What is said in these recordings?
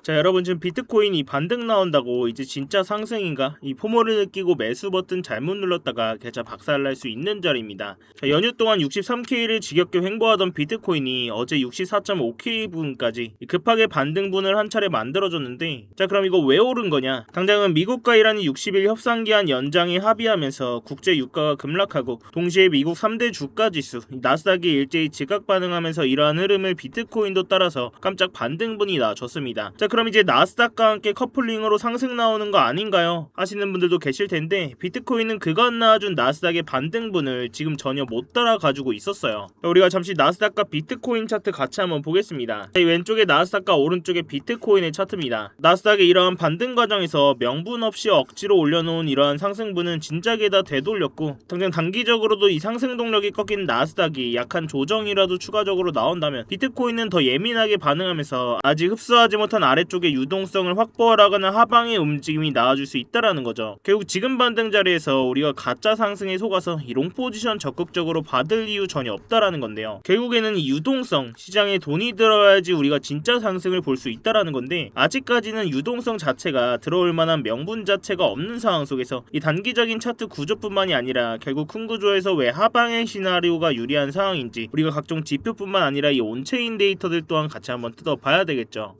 자, 여러분, 지금 비트코인이 반등 나온다고 이제 진짜 상승인가? 이 포모를 느끼고 매수 버튼 잘못 눌렀다가 계좌 박살날 수 있는 자리입니다. 자, 연휴 동안 63K를 지겹게 횡보하던 비트코인이 어제 64.5K 부분까지 급하게 반등분을 한 차례 만들어줬는데, 자, 그럼 이거 왜 오른 거냐? 당장은 미국과 이란이 60일 협상기한 연장에 합의하면서 국제 유가가 급락하고 동시에 미국 3대 주가 지수 나스닥이 일제히 지각 반응하면서 이러한 흐름을 비트코인도 따라서 깜짝 반등분이 나와줬습니다. 자, 그럼 이제 나스닥과 함께 커플링으로 상승 나오는 거 아닌가요? 하시는 분들도 계실 텐데, 비트코인은 그간 나와준 나스닥의 반등분을 지금 전혀 못 따라가지고 있었어요. 자, 우리가 잠시 나스닥과 비트코인 차트 같이 한번 보겠습니다. 자, 이 왼쪽에 나스닥과 오른쪽에 비트코인의 차트입니다. 나스닥의 이러한 반등 과정에서 명분 없이 억지로 올려놓은 이러한 상승분은 진작에 다 되돌렸고, 당장 단기적으로도 이 상승 동력이 꺾인 나스닥이 약한 조정이라도 추가적으로 나온다면 비트코인은 더 예민하게 반응하면서 아직 흡수하지 못한 아래쪽의 유동성을 확보하라거나 하방의 움직임이 나와줄 수 있다라는 거죠. 결국 지금 반등 자리에서 우리가 가짜 상승에 속아서 이 롱 포지션 적극적으로 받을 이유 전혀 없다라는 건데요. 결국에는 이 유동성, 시장에 돈이 들어야지 우리가 진짜 상승을 볼 수 있다라는 건데, 아직까지는 유동성 자체가 들어올 만한 명분 자체가 없는 상황 속에서 이 단기적인 차트 구조뿐만이 아니라 결국 큰 구조에서 왜 하방의 시나리오가 유리한 상황인지 우리가 각종 지표뿐만 아니라 이 온체인 데이터들 또한 같이 한번 뜯어봐야 되겠죠.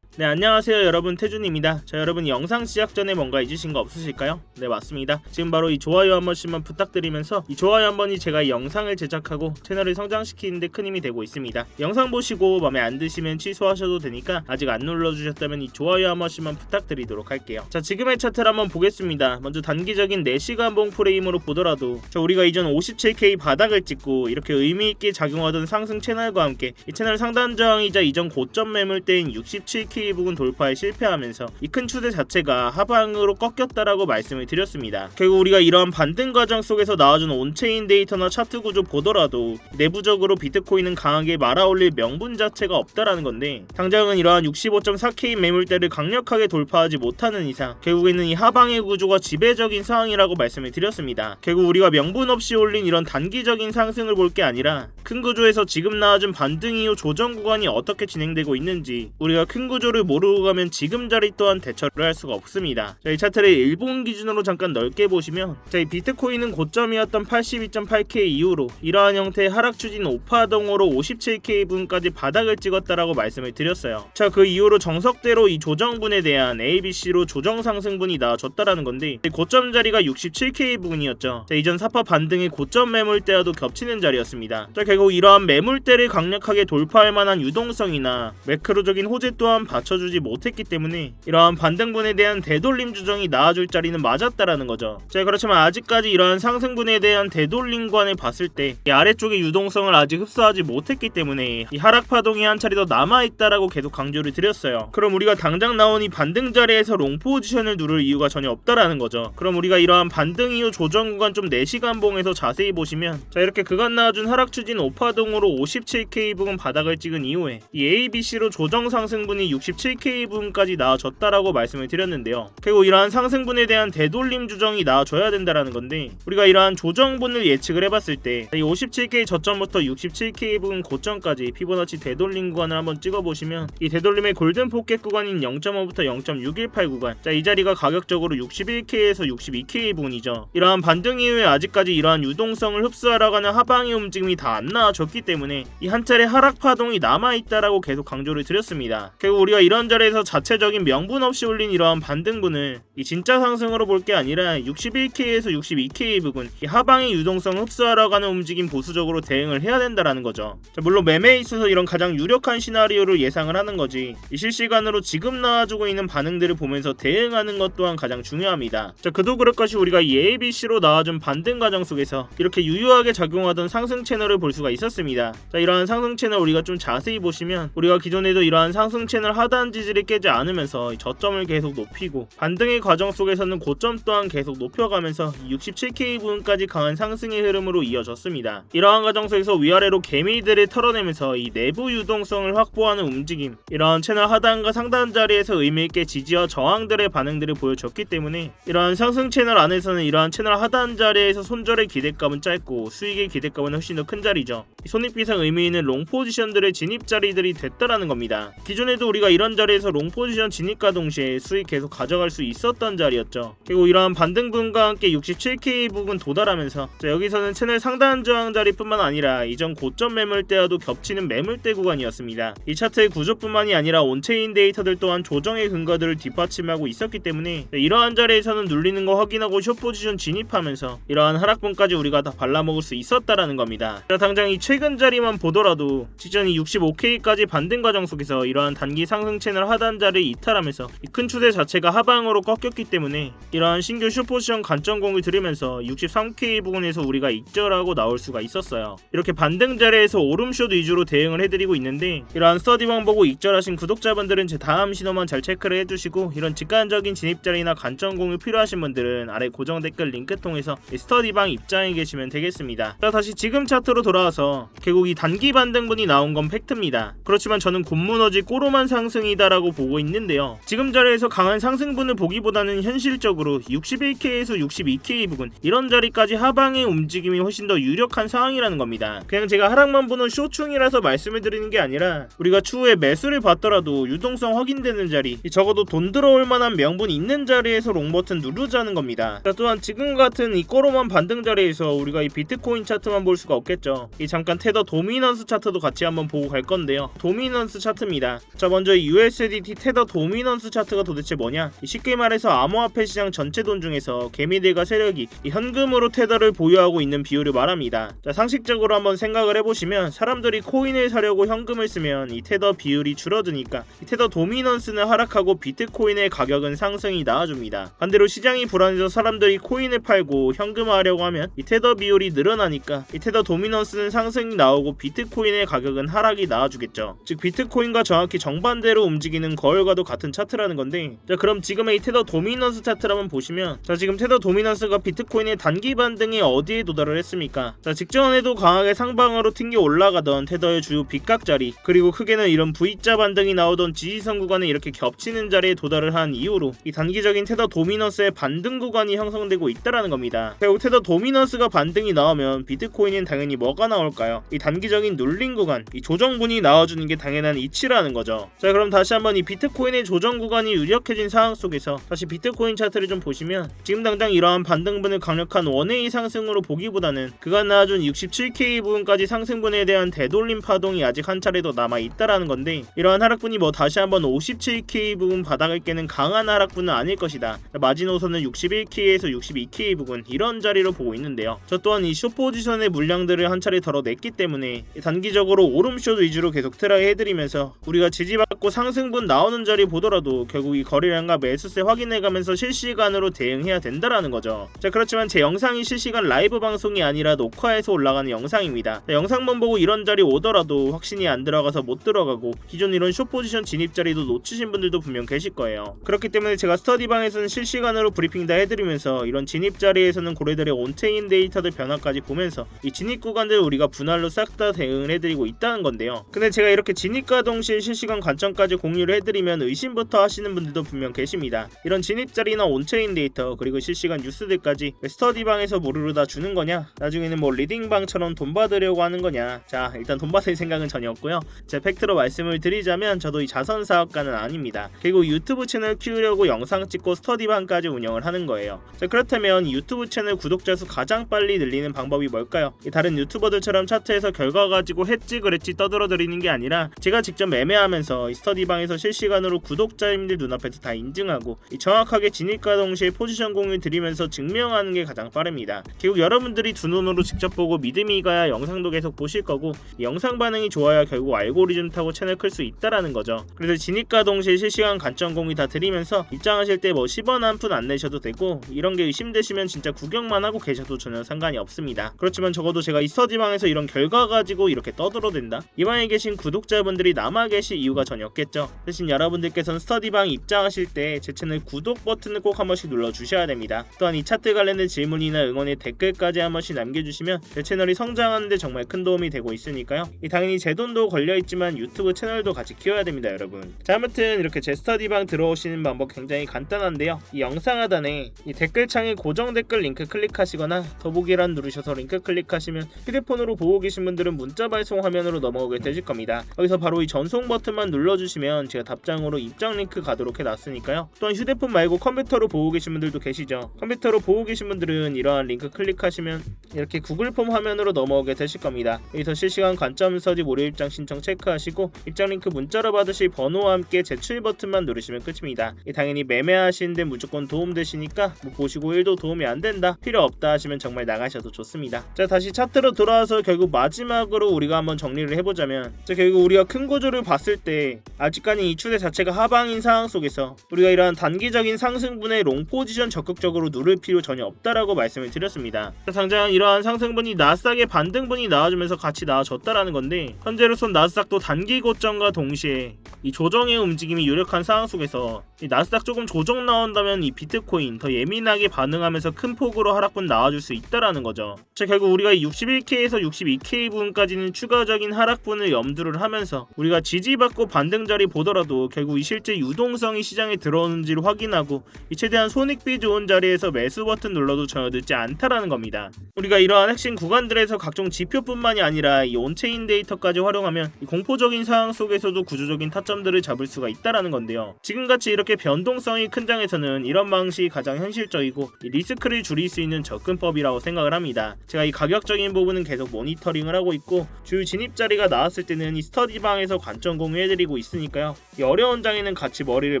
네, 안녕하세요 여러분, 태준입니다. 자, 여러분, 영상 시작 전에 뭔가 잊으신 거 없으실까요? 네, 맞습니다. 지금 바로 이 좋아요 한 번씩만 부탁드리면서 이 좋아요 한 번이 제가 이 영상을 제작하고 채널을 성장시키는데 큰 힘이 되고 있습니다. 영상 보시고 마음에 안 드시면 취소하셔도 되니까 아직 안 눌러주셨다면 이 좋아요 한 번씩만 부탁드리도록 할게요. 자, 지금의 차트를 한번 보겠습니다. 먼저 단기적인 4시간 봉 프레임으로 보더라도, 자, 우리가 이전 57K 바닥을 찍고 이렇게 의미있게 작용하던 상승 채널과 함께 이 채널 상단 저항이자 이전 고점 매물대인 67K 부근 돌파에 실패하면서 이 큰 추세 자체가 하방으로 꺾였다라고 말씀을 드렸습니다. 결국 우리가 이러한 반등 과정 속에서 나와준 온체인 데이터나 차트 구조 보더라도 내부적으로 비트코인은 강하게 말아올릴 명분 자체가 없다라는 건데, 당장은 이러한 65.4K 매물대를 강력하게 돌파하지 못하는 이상 결국에는 이 하방의 구조가 지배적인 상황이라고 말씀을 드렸습니다. 결국 우리가 명분 없이 올린 이런 단기적인 상승을 볼 게 아니라 큰 구조에서 지금 나와준 반등 이후 조정 구간이 어떻게 진행되고 있는지, 우리가 큰 구조를 모르고 가면 지금 자리 또한 대처를 할 수가 없습니다. 자, 이 차트를 일본 기준으로 잠깐 넓게 보시면, 자, 이 비트코인은 고점이었던 82.8K 이후로 이러한 형태의 하락 추진 오파동으로 57K 분까지 바닥을 찍었다라고 말씀을 드렸어요. 자, 그 이후로 정석대로 이 조정분에 대한 ABC로 조정 상승분이 나와줬다라는 건데, 고점 자리가 67K 부분이었죠. 자, 이전 사파 반등의 고점 매물대와도 겹치는 자리였습니다. 자, 결국 이러한 매물대를 강력하게 돌파할 만한 유동성이나 매크로적인 호재 또한 받쳐주지 못했기 때문에 이러한 반등분에 대한 되돌림 주정이 나와줄 자리는 맞았다라는 거죠. 자, 그렇지만 아직까지 이러한 상승분에 대한 되돌림관을 봤을 때 이 아래쪽의 유동성을 아직 흡수하지 못했기 때문에 이 하락 파동이 한 차례 더 남아있다라고 계속 강조를 드렸어요. 그럼 우리가 당장 나온 이 반등 자리에서 롱 포지션을 누를 이유가 전혀 없다라는 거죠. 그럼 우리가 이러한 반등 이후 조정 구간 좀 4시간 봉에서 자세히 보시면, 자, 이렇게 그간 나와준 하락 추진 오파동으로 57K 부분 바닥을 찍은 이후에 이 ABC로 조정 상승분이 67K 부분까지 나와줬다라고 말씀을 드렸는데요. 결국 이러한 상승분에 대한 되돌림 주정이 나와줘야 된다라는 건데, 우리가 이러한 조정분을 예측을 해봤을 때 이 57K 저점부터 67K 부분 고점까지 피보나치 되돌림 구간을 한번 찍어보시면, 이 되돌림의 골든 포켓 구간인 0.5부터 0.618 구간, 자, 이 자리가 가격적으로 61K에서 62K 부분이죠. 이러한 반등 이후에 아직까지 이러한 유동성을 흡수하라고 하는 하방의 움직임이 다 안 나와줬기 때문에 이 한 차례 하락 파동이 남아있다라고 계속 강조를 드렸습니다. 결국 우리가 이런 자리에서 자체적인 명분 없이 올린 이러한 반등분을 이 진짜 상승으로 볼 게 아니라 61K에서 62K 부분, 이 하방의 유동성을 흡수하라고 하는 움직임 보수적으로 대응을 해야 된다라는 거죠. 자, 물론 매매에 있어서 이런 가장 유력한 시나리오를 예상을 하는 거지, 이 실시간으로 지금 나와주고 있는 반응들을 보면서 대응하는 것 또한 가장 중요합니다. 자, 그도 그럴 것이 우리가 이 ABC로 나와준 반등 과정 속에서 이렇게 유효하게 작용하던 상승 채널을 볼 수가 있었습니다. 자, 이러한 상승 채널 우리가 좀 자세히 보시면, 우리가 기존에도 이러한 상승 채널 하도 하단 지지를 깨지 않으면서 저점을 계속 높이고 반등의 과정 속에서는 고점 또한 계속 높여가면서 67K 부분까지 강한 상승의 흐름으로 이어졌습니다. 이러한 과정 속에서 위아래로 개미들을 털어내면서 이 내부 유동성을 확보하는 움직임, 이러한 채널 하단과 상단 자리에서 의미있게 지지와 저항들의 반응들을 보여줬기 때문에 이러한 상승 채널 안에서는 이러한 채널 하단 자리에서 손절의 기대감은 짧고 수익의 기대감은 훨씬 더 큰 자리죠. 손익비상 의미 있는 롱 포지션들의 진입 자리들이 됐다라는 겁니다. 기존에도 우리가 이런 자리에서 롱 포지션 진입과 동시에 수익 계속 가져갈 수 있었던 자리였죠. 그리고 이러한 반등 부분과 함께 67K 부분 도달하면서 여기서는 채널 상단 저항 자리뿐만 아니라 이전 고점 매물대와도 겹치는 매물대 구간이었습니다. 이 차트의 구조뿐만이 아니라 온체인 데이터들 또한 조정의 근거들을 뒷받침하고 있었기 때문에 이러한 자리에서는 눌리는 거 확인하고 숏 포지션 진입하면서 이러한 하락분까지 우리가 다 발라먹을 수 있었다라는 겁니다. 자, 당장 이 최근 자리만 보더라도 직전이 65K까지 반등 과정 속에서 이러한 단기 상승 채널 하단 자리를 이탈하면서 이 큰 추세 자체가 하방으로 꺾였기 때문에 이러한 신규 숏 포지션 관점공을 들으면서 63K 부분에서 우리가 익절하고 나올 수가 있었어요. 이렇게 반등 자리에서 오름숏 위주로 대응을 해드리고 있는데 이러한 스터디방 보고 익절하신 구독자분들은 제 다음 신호만 잘 체크를 해주시고 이런 직관적인 진입 자리나 관점 공유 필요하신 분들은 아래 고정 댓글 링크 통해서 스터디방 입장해 계시면 되겠습니다. 자, 다시 지금 차트로 돌아와서 결국 이 단기 반등분이 나온 건 팩트입니다. 그렇지만 저는 곰무너지 꼬로만 상승이다라고 보고 있는데요. 지금 자리에서 강한 상승분을 보기보다는 현실적으로 61K에서 62K 부분 이런 자리까지 하방의 움직임이 훨씬 더 유력한 상황이라는 겁니다. 그냥 제가 하락만 보는 쇼충이라서 말씀을 드리는 게 아니라 우리가 추후에 매수를 받더라도 유동성 확인되는 자리, 적어도 돈 들어올 만한 명분이 있는 자리에서 롱 버튼 누르자는 겁니다. 자, 또한 지금 같은 이 꼬로만 반등 자리에서 우리가 이 비트코인 차트만 볼 수가 없겠죠. 이 잠깐 테더 도미넌스 차트도 같이 한번 보고 갈 건데요. 도미넌스 차트입니다. 자, 먼저 이 USDT 테더 도미넌스 차트가 도대체 뭐냐? 쉽게 말해서 암호화폐 시장 전체 돈 중에서 개미들과 세력이 이 현금으로 테더를 보유하고 있는 비율을 말합니다. 자, 상식적으로 한번 생각을 해보시면 사람들이 코인을 사려고 현금을 쓰면 이 테더 비율이 줄어드니까 이 테더 도미넌스는 하락하고 비트코인의 가격은 상승이 나와줍니다. 반대로 시장이 불안해서 사람들이 코인을 팔고 현금화하려고 하면 이 테더 비율이 늘어나니까 이 테더 도미넌스는 상승이 나오고 비트코인의 가격은 하락이 나와주겠죠. 즉 비트코인과 정확히 정반대로 움직이는 거울과도 같은 차트라는 건데, 자, 그럼 지금의 이 테더 도미넌스 차트를 한번 보시면, 자, 지금 테더 도미넌스가 비트코인의 단기 반등에 어디에 도달을 했습니까? 자, 직전에도 강하게 상방으로 튕겨 올라가던 테더의 주요 빗각 자리, 그리고 크게는 이런 V자 반등이 나오던 지지선 구간에 이렇게 겹치는 자리에 도달을 한 이후로 이 단기적인 테더 도미넌스의 반등 구간이 형성되고 있다라는 겁니다. 결국 테더 도미넌스가 반등이 나오면 비트코인은 당연히 뭐가 나올까요? 이 단기적인 눌림 구간, 이 조정분이 나와주는 게 당연한 이치라는 거죠. 자, 그럼 다시 한번 이 비트코인의 조정 구간이 유력해진 상황 속에서 다시 비트코인 차트를 좀 보시면 지금 당장 이러한 반등분을 강력한 원웨이 상승으로 보기보다는 그간 나와준 67K 부분까지 상승분에 대한 되돌림 파동이 아직 한 차례 더 남아있다라는 건데, 이러한 하락분이 뭐 다시 한번 57K 부분 바닥을 깨는 강한 하락분은 아닐 것이다. 마지노선은 61K에서 62K 부분 이런 자리로 보고 있는데요. 저 또한 이 숏포지션의 물량들을 한 차례 덜어냈기 때문에 단기적으로 오름숏 위주로 계속 트라이 해드리면서 우리가 지지받고 상승분 나오는 자리 보더라도 결국 이 거래량과 매수세 확인해가면서 실시간으로 대응해야 된다라는 거죠. 자, 그렇지만 제 영상이 실시간 라이브 방송이 아니라 녹화해서 올라가는 영상입니다. 자, 영상만 보고 이런 자리 오더라도 확신이 안 들어가서 못 들어가고 기존 이런 숏포지션 진입 자리도 놓치신 분들도 분명 계실 거예요. 그렇기 때문에 제가 스터디방에서는 실시간으로 브리핑 다 해드리면서 이런 진입 자리에서는 고래들의 온체인 데이터들 변화까지 보면서 이 진입 구간들 우리가 분할로 싹 다 대응을 해드리고 있다는 건데요. 근데 제가 이렇게 진입과 동시에 실시간 관점까지 공유를 해드리면 의심부터 하시는 분들도 분명 계십니다. 이런 진입 자리나 온체인 데이터 그리고 실시간 뉴스들까지 스터디방에서 무료로 다 주는 거냐? 나중에는 뭐 리딩방처럼 돈 받으려고 하는 거냐? 자, 일단 돈 받을 생각은 전혀 없고요. 제 팩트로 말씀을 드리자면 저도 이 자선 사업가는 아닙니다. 그리고 유튜브 채널 키우려고 영상 찍고 스터디방까지 운영을 하는 거예요. 자, 그렇다면 유튜브 채널 구독자 수 가장 빨리 늘리는 방법이 뭘까요? 다른 유튜버들처럼 차트에서 결과 가지고 했지 그랬지 떠들어드리는 게 아니라 제가 직접 매매하면서 이 스터디방에서 실시간으로 구독자님들 눈앞에서 다 인증하고 정확하게 진입과 동시에 포지션 공유 드리면서 증명하는 게 가장 빠릅니다. 결국 여러분들이 두 눈으로 직접 보고 믿음이 가야 영상도 계속 보실 거고 영상 반응이 좋아야 결국 알고리즘 타고 채널 클 수 있다라는 거죠. 그래서 진입과 동시에 실시간 관점 공유 다 드리면서 입장하실 때 뭐 10원 한 푼 안 내셔도 되고 이런 게 의심되시면 진짜 구경만 하고 계셔도 전혀 상관이 없습니다. 그렇지만 적어도 제가 이 스터디방에서 이런 결과 가지고 이렇게 떠들어댄다? 이방에 계신 구독자분들이 남아 계실 이유가 전혀 없겠죠. 대신 여러분들께서는 스터디방 입장하실 때 제 채널 구독 버튼을 꼭 한 번씩 눌러주셔야 됩니다. 또한 이 차트 관련된 질문이나 응원의 댓글까지 한 번씩 남겨주시면 제 채널이 성장하는데 정말 큰 도움이 되고 있으니까요. 당연히 제 돈도 걸려있지만 유튜브 채널도 같이 키워야 됩니다, 여러분. 자, 아무튼 이렇게 제 스터디방 들어오시는 방법 굉장히 간단한데요. 이 영상 하단에 이 댓글창에 고정 댓글 링크 클릭하시거나 더보기란 누르셔서 링크 클릭하시면 휴대폰으로 보고 계신 분들은 문자 발송 화면으로 넘어오게 되실 겁니다. 여기서 바로 이 전송 버튼만 눌러주시면 제가 답장으로 입장 링크 가도록 해놨으니까요. 또한 휴대폰 말고 컴퓨터로 보고 계신 분들도 계시죠. 컴퓨터로 보고 계신 분들은 이러한 링크 클릭하시면 이렇게 구글 폼 화면으로 넘어오게 되실 겁니다. 여기서 실시간 관점 서지 무료 입장 신청 체크하시고 입장 링크 문자로 받으실 번호와 함께 제출 버튼만 누르시면 끝입니다. 당연히 매매하시는데 무조건 도움되시니까 뭐 보시고 1도 도움이 안 된다, 필요 없다 하시면 정말 나가셔도 좋습니다. 자, 다시 차트로 돌아와서 결국 마지막으로 우리가 한번 정리를 해보자면, 자, 결국 우리가 큰 구조를 봤을 때 아직까지 이 추세 자체가 하방인 상황 속에서 우리가 이러한 단기적인 상승분의 롱 포지션 적극적으로 누를 필요 전혀 없다라고 말씀을 드렸습니다. 자, 당장 이러한 상승분이 나스닥의 반등분이 나와주면서 같이 나와줬다라는 건데, 현재로선 나스닥도 단기 고점과 동시에 이 조정의 움직임이 유력한 상황 속에서 이 나스닥 조금 조정 나온다면 이 비트코인 더 예민하게 반응하면서 큰 폭으로 하락분 나와줄 수 있다라는 거죠. 자, 결국 우리가 61K에서 62K 부분까지는 추가적인 하락분을 염두를 하면서 우리가 지지받고 반등 자리 보더라도 결국 이 실제 유동성이 시장에 들어오는지를 확인하고 이 최대한 손익비 좋은 자리에서 매수 버튼 눌러도 전혀 늦지 않다라는 겁니다. 우리가 이러한 핵심 구간들에서 각종 지표뿐만이 아니라 이 온체인 데이터까지 활용하면 이 공포적인 상황 속에서도 구조적인 타점들을 잡을 수가 있다라는 건데요. 지금같이 이렇게 변동성이 큰 장에서는 이런 방식이 가장 현실적이고 이 리스크를 줄일 수 있는 접근법이라고 생각을 합니다. 제가 이 가격적인 부분은 계속 모니터링을 하고 있고 주요 진입 자리가 나왔을 때는 이 스터디방에서 관점 공유해드리고 있으니까요. 이 어려운 장에는 같이 머리를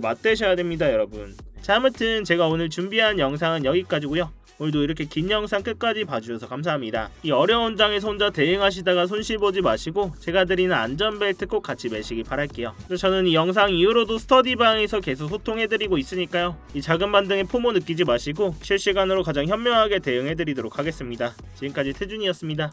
맞대셔야 됩니다, 여러분. 자, 아무튼 제가 오늘 준비한 영상은 여기까지고요. 오늘도 이렇게 긴 영상 끝까지 봐주셔서 감사합니다. 이 어려운 장에서 혼자 대응하시다가 손실 보지 마시고 제가 드리는 안전벨트 꼭 같이 매시기 바랄게요. 저는 이 영상 이후로도 스터디방에서 계속 소통해드리고 있으니까요. 이 작은 반등에 포모 느끼지 마시고 실시간으로 가장 현명하게 대응해드리도록 하겠습니다. 지금까지 태준이었습니다.